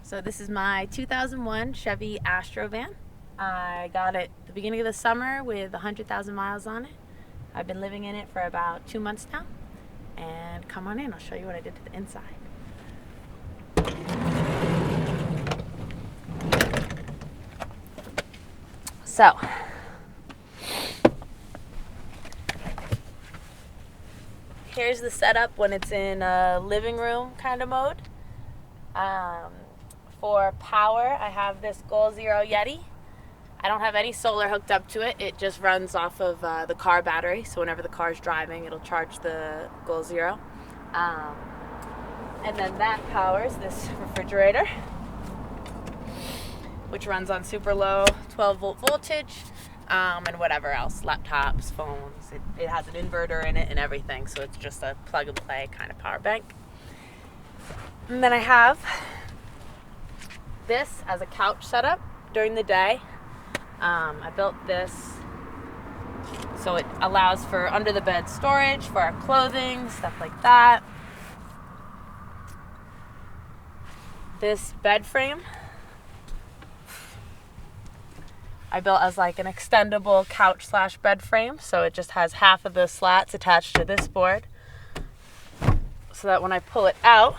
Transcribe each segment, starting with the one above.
So this is my 2001 Chevy Astro van. I got it at the beginning of the summer with 100,000 miles on it. I've been living in it for about 2 months now. And come on in, I'll show you what I did to the inside. So, here's the setup when it's in a living room kind of mode. For power, I have this Zero Yeti. I don't have any solar hooked up to it. It just runs off of the car battery. So whenever the car's driving, it'll charge the Zero. And then that powers this refrigerator, which runs on super low 12-volt voltage, and whatever else, laptops, phones. It has an inverter in it and everything, so it's just a plug-and-play kind of power bank. And then I have this as a couch setup during the day. I built this so it allows for under the bed storage for our clothing, stuff like that. This bed frame I built as like an extendable couch / bed frame, so it just has half of the slats attached to this board, so that when I pull it out,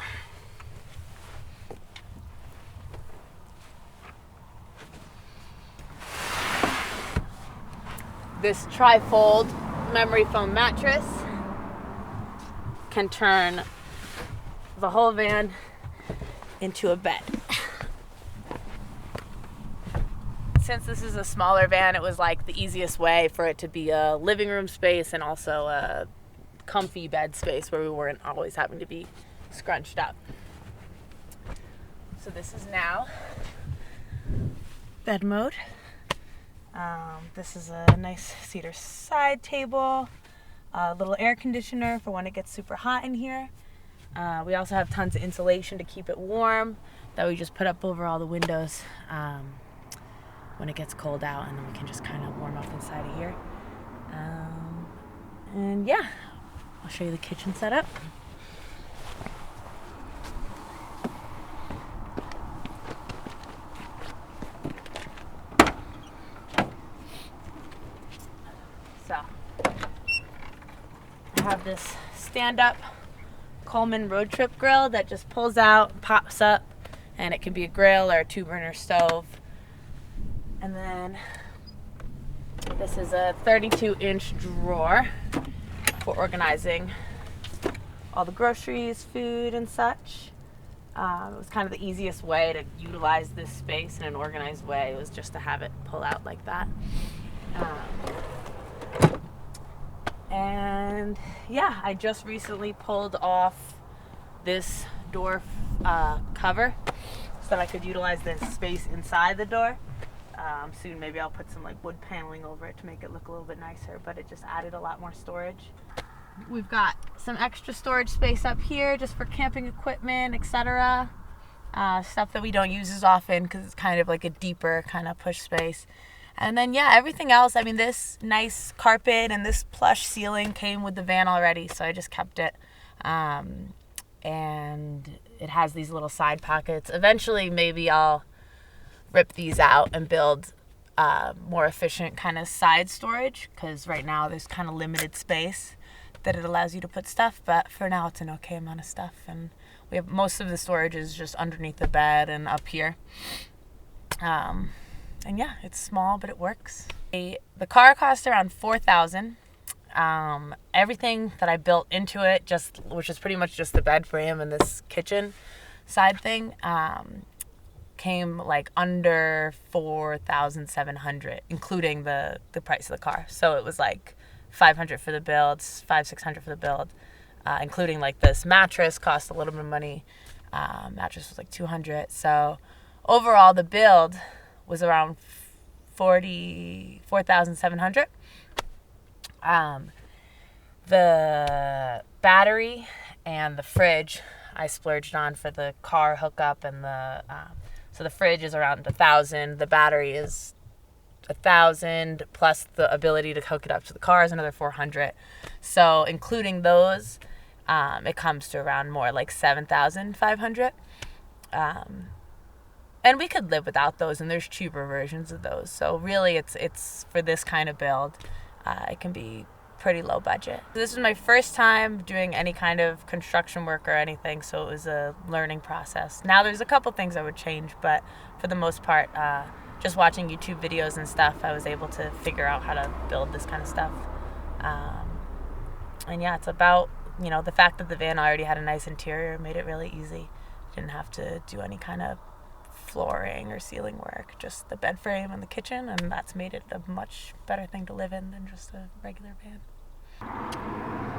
this trifold memory foam mattress can turn the whole van into a bed. Since this is a smaller van, it was like the easiest way for it to be a living room space and also a comfy bed space where we weren't always having to be scrunched up. So this is now bed mode. This is a nice cedar side table, a little air conditioner for when it gets super hot in here. We also have tons of insulation to keep it warm that we just put up over all the windows when it gets cold out, and then we can just kind of warm up inside of here. And yeah, I'll show you the kitchen setup. So, I have this stand-up Coleman Roadtrip grill that just pulls out, pops up, and it can be a grill or a 2-burner stove. And then this is a 32-inch drawer for organizing all the groceries, food, and such. It was kind of the easiest way to utilize this space in an organized way. It was just to have it pull out like that. And yeah, I just recently pulled off this door cover so that I could utilize this space inside the door. Soon maybe I'll put some like wood paneling over it to make it look a little bit nicer, but it just added a lot more storage. We've got some extra storage space up here just for camping equipment, etc. Stuff that we don't use as often because it's kind of like a deeper kind of push space. And then yeah, everything else, I mean, this nice carpet and this plush ceiling came with the van already, so I just kept it. And it has these little side pockets. Eventually maybe I'll rip these out and build more efficient kind of side storage, because right now there's kind of limited space that it allows you to put stuff, but for now it's an okay amount of stuff, and we have most of the storage is just underneath the bed and up here. And yeah, it's small, but it works. The car cost around $4,000. Everything that I built into it, which is pretty much just the bed frame and this kitchen side thing, came like under $4,700, including the price of the car. So it was like $500 for the build, $600 for the build, including like this mattress cost a little bit of money. Mattress was like $200. So overall, the build was around $4,700. The battery and the fridge I splurged on for the car hookup, and so the fridge is around $1,000. The battery is $1,000 plus the ability to hook it up to the car is another $400. So including those, it comes to around more like $7,500. And we could live without those, and there's cheaper versions of those. So really, it's for this kind of build, it can be pretty low budget. This is my first time doing any kind of construction work or anything, so it was a learning process. Now there's a couple things I would change, but for the most part, just watching YouTube videos and stuff, I was able to figure out how to build this kind of stuff. And yeah, it's about, you know, the fact that the van already had a nice interior made it really easy. Didn't have to do any kind of flooring or ceiling work, just the bed frame and the kitchen, and that's made it a much better thing to live in than just a regular van.